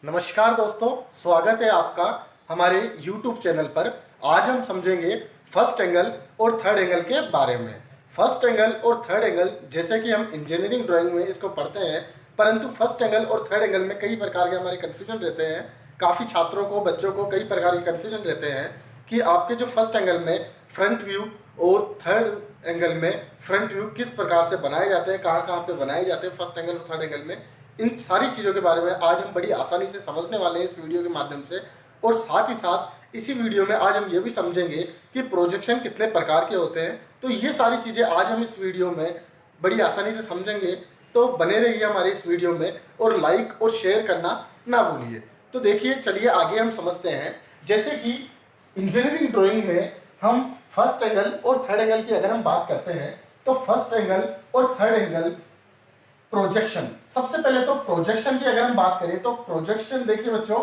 नमस्कार दोस्तों, स्वागत है आपका हमारे YouTube चैनल पर। आज हम समझेंगे फर्स्ट एंगल और थर्ड एंगल के बारे में। फर्स्ट एंगल और थर्ड एंगल जैसे कि हम इंजीनियरिंग ड्राइंग में इसको पढ़ते हैं, परंतु फर्स्ट एंगल और थर्ड एंगल में कई प्रकार के हमारे कन्फ्यूजन रहते हैं। काफ़ी छात्रों को, बच्चों को कई प्रकार के कन्फ्यूजन रहते हैं कि आपके जो फर्स्ट एंगल में फ्रंट व्यू और थर्ड एंगल में फ्रंट व्यू किस प्रकार से बनाए जाते हैं, कहाँ कहाँ पे बनाए जाते हैं फर्स्ट एंगल और थर्ड एंगल में। इन सारी चीज़ों के बारे में आज हम बड़ी आसानी से समझने वाले हैं इस वीडियो के माध्यम से। और साथ ही साथ इसी वीडियो में आज हम ये भी समझेंगे कि प्रोजेक्शन कितने प्रकार के होते हैं। तो ये सारी चीज़ें आज हम इस वीडियो में बड़ी आसानी से समझेंगे। तो बने रहिए हमारे इस वीडियो में और लाइक और शेयर करना ना भूलिए। तो देखिए, चलिए आगे हम समझते हैं। जैसे कि इंजीनियरिंग ड्राइंग में हम फर्स्ट एंगल और थर्ड एंगल की अगर हम बात करते हैं तो फर्स्ट एंगल और थर्ड एंगल प्रोजेक्शन, सबसे पहले तो प्रोजेक्शन की अगर हम बात करें तो प्रोजेक्शन देखिए बच्चों,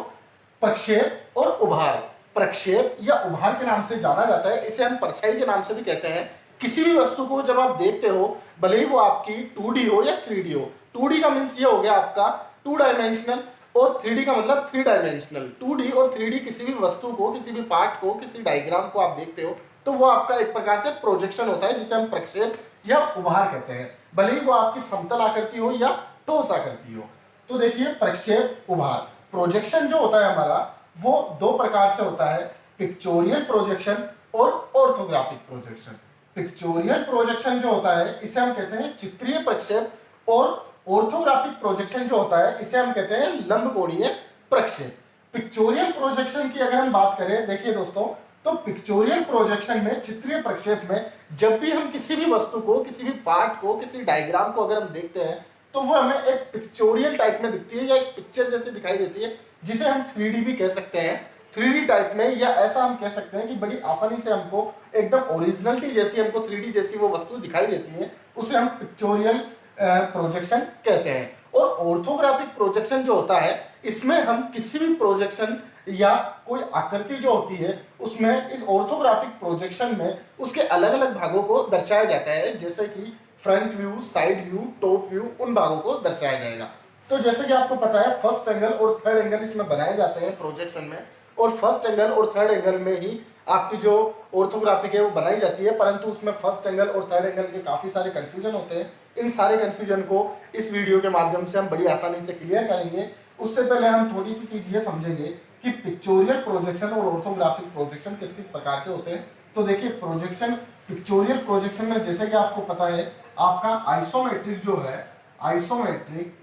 प्रक्षेप और उभार। प्रक्षेप या उभार के नाम से जाना जाता है, इसे हम परछाई के नाम से भी कहते हैं। किसी भी वस्तु को जब आप देखते हो, भले ही वो आपकी 2D हो या 3D हो। 2D का मीन्स ये हो गया आपका 2 डायमेंशनल और 3D का मतलब 3 डायमेंशनल। 2D और 3D किसी भी वस्तु को, किसी भी पार्ट को, किसी डायग्राम को आप देखते हो तो वो आपका एक प्रकार से प्रोजेक्शन होता है, जिसे हम प्रक्षेप या उभार कहते हैं। भले ही वो आपकी समतल आकृति हो या ठोस आकृति हो। तो देखिए, प्रक्षेप, उभार। प्रोजेक्शन जो होता है हमारा, वो दो प्रकार से होता है, पिक्चोरियल प्रोजेक्शन और ऑर्थोग्राफिक प्रोजेक्शन। पिक्चोरियल प्रोजेक्शन जो होता है इसे हम कहते हैं चित्रीय प्रक्षेप, और ऑर्थोग्राफिक प्रोजेक्शन जो होता है इसे हम कहते हैं लंबकोणीय प्रक्षेप। पिक्चोरियल प्रोजेक्शन की अगर हम बात करें, देखिए दोस्तों, तो पिक्चोरियल प्रोजेक्शन में, चित्रीय प्रक्षेप में, जब भी हम किसी भी वस्तु को, किसी भी पार्ट को, किसी डायग्राम को अगर हम देखते हैं तो वो हमें एक पिक्चोरियल टाइप में दिखती है या एक पिक्चर जैसी दिखाई देती है, जिसे हम 3D भी कह सकते हैं। 3D टाइप में, या ऐसा हम कह सकते हैं कि बड़ी आसानी से हमको एकदम ओरिजिनलिटी जैसी, हमको 3D जैसी वो वस्तु दिखाई देती है, उसे हम पिक्चोरियल प्रोजेक्शन कहते हैं। और ऑर्थोग्राफिक प्रोजेक्शन जो होता है, इसमें हम किसी भी प्रोजेक्शन या कोई आकृति जो होती है उसमें, इस ऑर्थोग्राफिक प्रोजेक्शन में उसके अलग अलग भागों को दर्शाया जाता है, जैसे कि front view, side view, top view, उन भागों को दर्शाया जाएगा। तो जैसे कि आपको पता है, फर्स्ट एंगल और थर्ड एंगल इसमें बनाए जाते हैं प्रोजेक्शन में, और फर्स्ट एंगल और थर्ड एंगल में ही आपकी जो ऑर्थोग्राफिक है वो बनाई जाती है। परंतु उसमें फर्स्ट एंगल और थर्ड एंगल के काफ़ी सारे कन्फ्यूजन होते हैं। इन सारे कन्फ्यूजन को इस वीडियो के माध्यम से हम बड़ी आसानी से क्लियर करेंगे। उससे पहले हम थोड़ी सी चीज़ ये समझेंगे कि पिक्चोरियल प्रोजेक्शन और ऑर्थोग्राफिक प्रोजेक्शन किस किस प्रकार के होते हैं। तो देखिए, प्रोजेक्शन, पिक्चोरियल प्रोजेक्शन में जैसे कि आपको पता है, आपका आइसोमेट्रिक जो है, आइसोमेट्रिक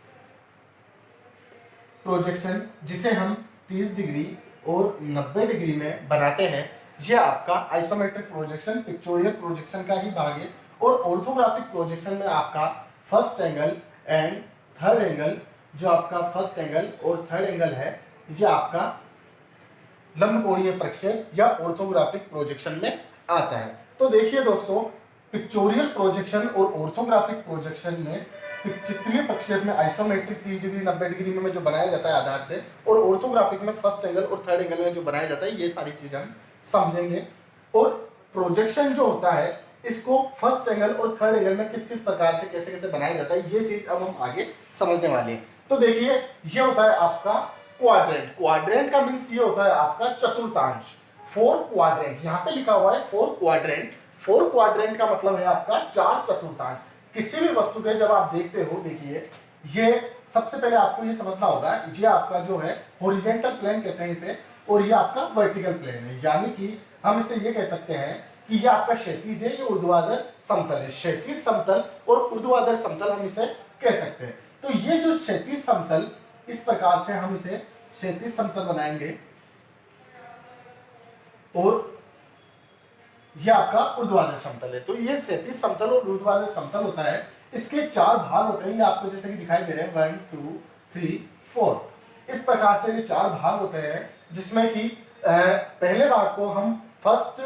प्रोजेक्शन, जिसे हम 30 डिग्री और 90 डिग्री में बनाते हैं, यह आपका आइसोमेट्रिक प्रोजेक्शन पिक्चोरियल प्रोजेक्शन का ही भाग है। और ऑर्थोग्राफिक प्रोजेक्शन में आपका first angle and third angle, जो आपका फर्स्ट एंगल और थर्ड एंगल है, यह आपका लंबकोणीय प्रक्षेप या ऑर्थोग्राफिक प्रोजेक्शन में आता है। तो देखिए दोस्तों, पिक्चोरियल प्रोजेक्शन और ऑर्थोग्राफिक प्रोजेक्शन में, चित्रीय प्रक्षेप में आइसोमेट्रिक 30 डिग्री 90 डिग्री में जो बनाया जाता है आधार से, और ऑर्थोग्राफिक में फर्स्ट एंगल और थर्ड एंगल में जो बनाया जाता है, ये सारी चीजें हम समझेंगे। और प्रोजेक्शन जो होता है, इसको फर्स्ट एंगल और थर्ड एंगल में किस किस प्रकार से, कैसे कैसे बनाया जाता है, ये चीज अब हम आगे समझने वाले हैं। तो देखिए, ये होता है आपका क्वाड्रेंट। क्वाड्रेंट का मीन्स ये होता है आपका चतुर्थांश। 4 क्वाड्रेंट, यहाँ पे लिखा हुआ है 4 क्वाड्रेंट। 4 क्वाड्रेंट का मतलब है आपका 4 चतुर्थांश। किसी भी वस्तु के जब आप देखते हो, देखिए, ये सबसे पहले आपको ये समझना होगा, ये आपका जो है हॉरिजॉन्टल प्लेन कहते हैं इसे, और ये आपका वर्टिकल प्लेन है। यानी कि हम इसे ये कह सकते हैं कि ये आपका क्षैतिज है, ये ऊर्ध्वाधर समतल है। क्षैतिज समतल और ऊर्ध्वाधर समतल हम इसे कह सकते हैं। तो ये जो क्षैतिज समतल, इस प्रकार से हम इसे क्षैतिज समतल बनाएंगे, और यह आपका ऊर्ध्वाधर समतल है। तो ये क्षैतिज समतल और ऊर्ध्वाधर समतल होता है। इसके 4 भाग होते हैं, ये आपको जैसे कि दिखाई दे रहे हैं, 1 2 3 4। इस प्रकार से ये 4 भाग होते हैं, जिसमें कि पहले भाग को हम फर्स्ट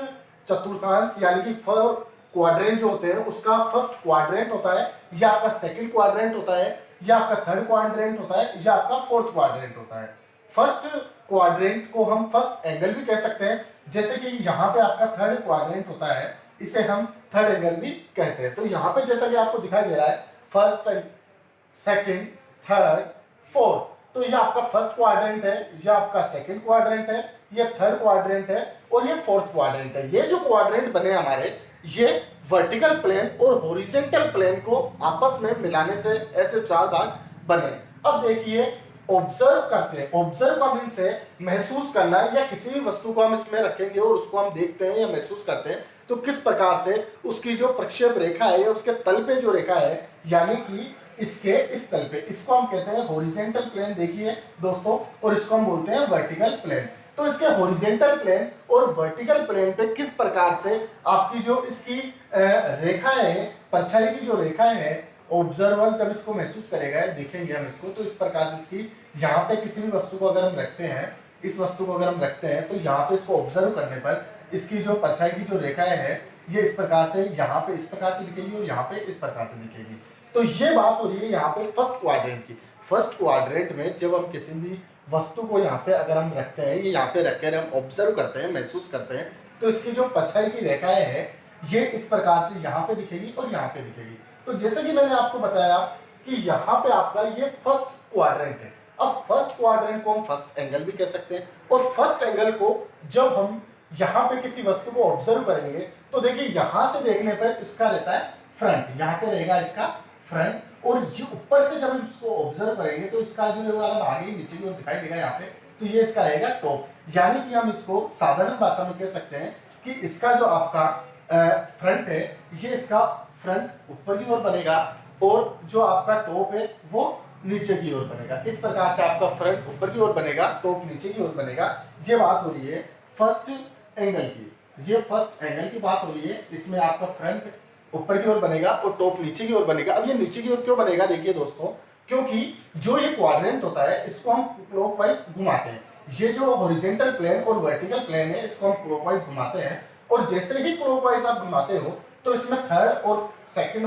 चतुर्थांश, यानी कि 4 क्वाड्रेंट जो होते हैं, उसका फर्स्ट क्वाड्रेंट होता है, यह आपका सेकंड क्वाड्रेंट होता है, यह आपका थर्ड क्वाड्रेंट होता है, यह आपका फोर्थ क्वाड्रेंट होता है। फर्स्ट क्वाड्रेंट को हम फर्स्ट एंगल भी कह सकते हैं, जैसे कि यहाँ पे आपका थर्ड क्वाड्रेंट होता है, इसे हम थर्ड एंगल भी कहते हैं। तो यहाँ पे जैसा कि आपको दिखाई दे रहा है, फर्स्ट, सेकंड, थर्ड, फोर्थ, तो ये आपका फर्स्ट क्वाड्रेंट है, ये आपका सेकंड क्वाड्रेंट है, ये थर्ड क्वाड्रेंट है और ये फोर्थ क्वाड्रेंट है। ये जो क्वाड्रेंट बने हमारे, ये वर्टिकल प्लेन और हॉरिजॉन्टल प्लेन को आपस में मिलाने से ऐसे चार भाग बने। अब देखिए, ऑब्जर्व करते हैं, ऑब्जर्व का मीन से महसूस करना, या किसी भी वस्तु को हम इसमें रखेंगे और उसको हम देखते हैं या महसूस करते हैं तो किस प्रकार से उसकी जो प्रक्षेप रेखा है या उसके तल पे जो रेखा है, यानी कि इसके इस तल पे, इसको हम कहते हैं हॉरिजॉन्टल प्लेन देखिए दोस्तों, और इसको हम बोलते हैं वर्टिकल प्लेन। तो इसके हॉरिजॉन्टल प्लेन और वर्टिकल प्लेन पे किस प्रकार से आपकी जो इसकी रेखाएं है, परछाई की जो रेखाएं है, ऑब्जर्वर जब इसको महसूस करेगा, देखेंगे हम इसको, तो इस प्रकार से इसकी यहाँ पे किसी भी वस्तु को अगर हम रखते हैं, इस वस्तु को अगर हम रखते हैं, तो यहाँ पे इसको ऑब्जर्व करने पर इसकी जो परछाई की जो रेखाएं है, ये इस प्रकार से यहाँ पे इस प्रकार से दिखेगी और यहाँ पे इस प्रकार से दिखेगी। तो ये बात हो रही है यहाँ पे फर्स्ट क्वाड्रेंट की। फर्स्ट क्वाड्रेंट में जब हम किसी भी वस्तु को यहाँ पे अगर हम रखते हैं, ये यहाँ पे रखकर हम ऑब्जर्व करते हैं, महसूस करते हैं, तो इसकी जो परछाई की रेखाएं है, ये इस प्रकार से यहाँ पे दिखेगी और यहाँ पे दिखेगी। तो जैसे कि मैंने आपको बताया कि यहाँ पे आपका ये फर्स्ट क्वाड्रेंट है। अब फर्स्ट क्वाड्रेंट को हम फर्स्ट एंगल भी कह सकते हैं, और फर्स्ट एंगल को जब हम यहाँ पे किसी वस्तु को ऑब्जर्व करेंगे, तो देखिए यहाँ से देखने पर इसका रहता है फ्रंट, यहाँ पे रहेगा इसका फ्रंट, और ये ऊपर से जब हम इसको ऑब्जर्व करेंगे तो इसका जो ये वाला भाग है नीचे की ओर दिखाई देगा यहाँ पे, तो ये इसका रहेगा टॉप। यानी कि हम इसको साधारण भाषा में कह सकते हैं कि इसका जो आपका फ्रंट है, ये इसका फ्रंट ऊपर की ओर बनेगा और जो आपका टॉप है वो नीचे की ओर बनेगा। इस प्रकार से आपका फ्रंट ऊपर की ओर बनेगा, टॉप नीचे की ओर बनेगा। ये बात हो रही है फर्स्ट एंगल की, ये फर्स्ट एंगल की बात हो रही है। इसमें आपका फ्रंट ऊपर की ओर बनेगा और टॉप नीचे की ओर बनेगा। अब ये नीचे की ओर क्यों बनेगा, देखिए दोस्तों, क्योंकि जो ये क्वाड्रेंट होता है इसको हम क्लॉकवाइज घुमाते हैं। ये जो हॉरिजॉन्टल प्लेन और वर्टिकल प्लेन है, इसको हम क्लॉकवाइज घुमाते हैं, और जैसे ही क्लॉकवाइज आप घुमाते हो तो इसमें थर्ड और सेकंड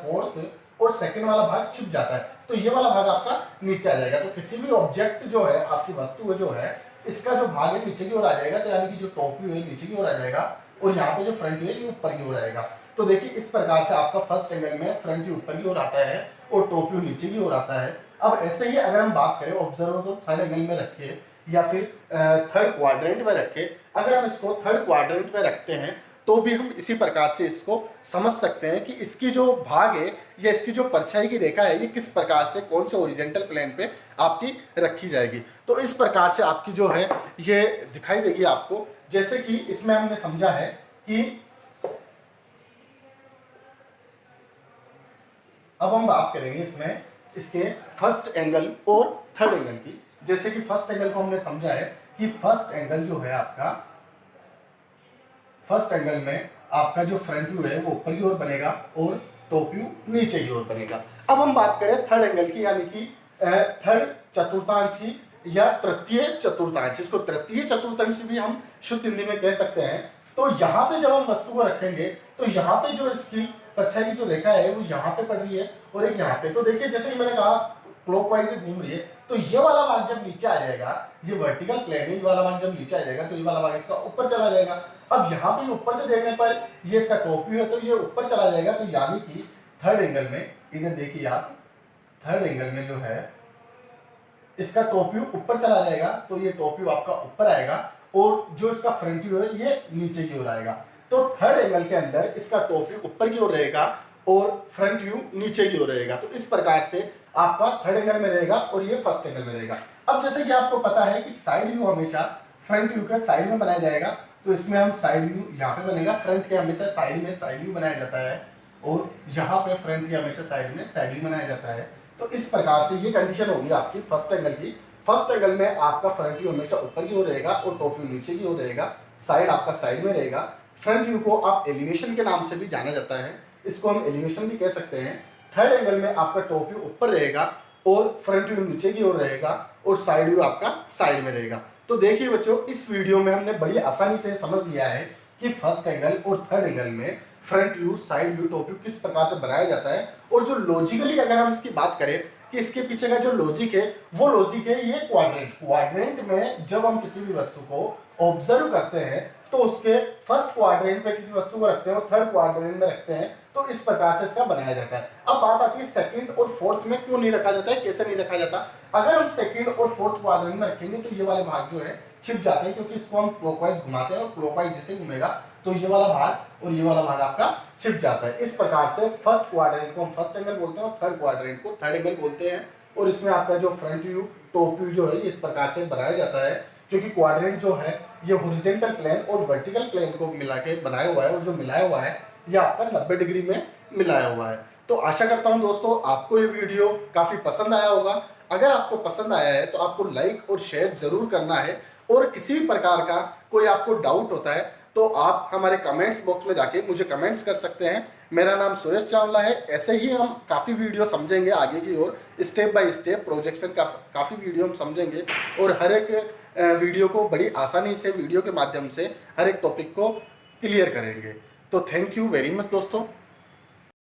फोर्थ और सेकंड वाला भाग छिप जाता है, तो ये वाला भाग आपका नीचे आ जाएगा। तो किसी भी ऑब्जेक्ट जो है, आपकी वस्तु जो है, इसका जो भाग है नीचे की ओर आ जाएगा, तो यानी कि जो टॉप व्यू है नीचे की ओर आ जाएगा और यहाँ पे जो फ्रंट व्यू है ये ऊपर की ओर आएगा। तो देखिए इस प्रकार से आपका फर्स्ट एंगल में फ्रंट व्यू ऊपर की ओर आता है और टॉप व्यू नीचे की ओर आता है। अब ऐसे ही अगर हम बात करें ऑब्जर्वर को थर्ड एंगल में रखे या फिर थर्ड क्वाड्रेंट में रखे, अगर हम इसको थर्ड क्वाड्रेंट में रखते हैं तो भी हम इसी प्रकार से इसको समझ सकते हैं कि इसकी जो भाग है या इसकी जो परछाई की रेखा है, ये किस प्रकार से कौन से ओरिजेंटल प्लेन पे आपकी रखी जाएगी। तो इस प्रकार से आपकी जो है ये दिखाई देगी आपको। जैसे कि इसमें हमने समझा है कि अब हम बात करेंगे इसमें इसके फर्स्ट एंगल और थर्ड एंगल की। जैसे कि फर्स्ट एंगल को हमने समझा है कि फर्स्ट एंगल जो है आपका, फर्स्ट एंगल में आपका जो फ्रंट व्यू है वो ऊपर की ओर बनेगा और टॉप व्यू नीचे की ओर बनेगा। अब हम बात करें थर्ड एंगल की, यानी कि थर्ड चतुर्थांश की या तृतीय चतुर्थांश, इसको तृतीय चतुर्थांश भी हम शुद्ध हिंदी में कह सकते हैं। तो यहाँ पे जब हम वस्तु को रखेंगे तो यहाँ पे जो इसकी परछाई की जो रेखा है वो यहाँ पे पड़ रही है और एक यहाँ पे। तो देखिए जैसे कि मैंने कहा क्लॉकवाइज से घूम रही है, तो ये वाला भाग जब नीचे आ जाएगा, ये वर्टिकल प्लेन है, ये वाला भाग जब नीचे आ जाएगा तो ये वाला भाग इसका ऊपर चला जाएगा। अब यहाँ पे ऊपर से देखने पर ये इसका टॉप व्यू है तो ये ऊपर चला जाएगा। तो यानी कि थर्ड एंगल में, इधर देखिए आप, थर्ड एंगल में जो है इसका टॉप व्यू ऊपर चला जाएगा, तो ये टॉप व्यू आपका ऊपर आएगा और जो इसका फ्रंट व्यू है ये नीचे की ओर आएगा। तो थर्ड एंगल के अंदर इसका टॉप व्यू ऊपर की ओर रहेगा और फ्रंट व्यू नीचे की ओर रहेगा। तो इस प्रकार से आपका थर्ड एंगल में रहेगा और ये फर्स्ट एंगल में रहेगा। अब जैसे कि आपको पता है कि साइड व्यू हमेशा फ्रंट व्यू के साइड में बनाया जाएगा, तो इसमें हम साइड व्यू यहाँ पे बनेगा, फ्रंट के हमेशा साइड में साइड व्यू बनाया जाता है और यहाँ पे फ्रंट के हमेशा साइड में साइड व्यू बनाया जाता है। तो इस प्रकार से ये कंडीशन होगी आपकी फर्स्ट एंगल की। फर्स्ट एंगल में आपका फ्रंट व्यू हमेशा ऊपर की ओर रहेगा और टॉप व्यू नीचे की ओर रहेगा, साइड आपका साइड में रहेगा। फ्रंट व्यू को आप एलिवेशन के नाम से भी जाना जाता है, इसको हम एलिवेशन भी कह सकते हैं। थर्ड एंगल में आपका टॉप व्यू ऊपर रहेगा और फ्रंट व्यू नीचे की ओर रहेगा और साइड व्यू आपका साइड में रहेगा। तो देखिए बच्चों, इस वीडियो में हमने बड़ी आसानी से समझ लिया है कि फर्स्ट एंगल और थर्ड एंगल में front view, side view, top view किस प्रकार से बनाया जाता है। और जो लॉजिकली अगर हम इसकी बात करें कि इसके पीछे का जो लॉजिक है वो लॉजिक है ये क्वाड्रेंट में जब हम किसी भी वस्तु को ऑब्जर्व करते हैं तो उसके फर्स्ट क्वाड्रेंट में किसी वस्तु को रखते हैं और थर्ड क्वाड्रेंट में रखते हैं, तो इस प्रकार से इसका बनाया जाता है। अब बात आती है सेकंड और फोर्थ में क्यों नहीं रखा जाता है, कैसे नहीं रखा जाता। अगर हम सेकंड और फोर्थ क्वाड्रेंट में रखेंगे तो ये वाले भाग जो है छिप जाते हैं, क्योंकि इसको हम क्लॉकवाइज घुमाते हैं और क्लॉकवाइज जैसे घूमेगा तो ये वाला भाग और ये वाला भाग आपका छिप जाता है। इस प्रकार से फर्स्ट क्वाड्रेंट को हम फर्स्ट एंगल बोलते हैं और थर्ड क्वाड्रेंट को थर्ड एंगल बोलते हैं। और इसमें आपका जो फ्रंट व्यू टॉप व्यू जो है इस प्रकार से बनाया जाता है, क्योंकि क्वाड्रेंट जो है ये हॉरिजॉन्टल प्लेन और वर्टिकल प्लेन को मिला के बनाया हुआ है, और जो मिलाया हुआ है ये आपका 90 डिग्री में मिलाया हुआ है। तो आशा करता हूं दोस्तों आपको ये वीडियो काफ़ी पसंद आया होगा। अगर आपको पसंद आया है तो आपको लाइक और शेयर ज़रूर करना है, और किसी भी प्रकार का कोई आपको डाउट होता है तो आप हमारे कमेंट्स बॉक्स में जाके मुझे कमेंट्स कर सकते हैं। मेरा नाम सुरेश चावला है। ऐसे ही हम काफ़ी वीडियो समझेंगे आगे की ओर, स्टेप बाय स्टेप प्रोजेक्शन का काफ़ी वीडियो हम समझेंगे, और हर एक वीडियो को बड़ी आसानी से वीडियो के माध्यम से हर एक टॉपिक को क्लियर करेंगे। तो थैंक यू वेरी मच दोस्तों।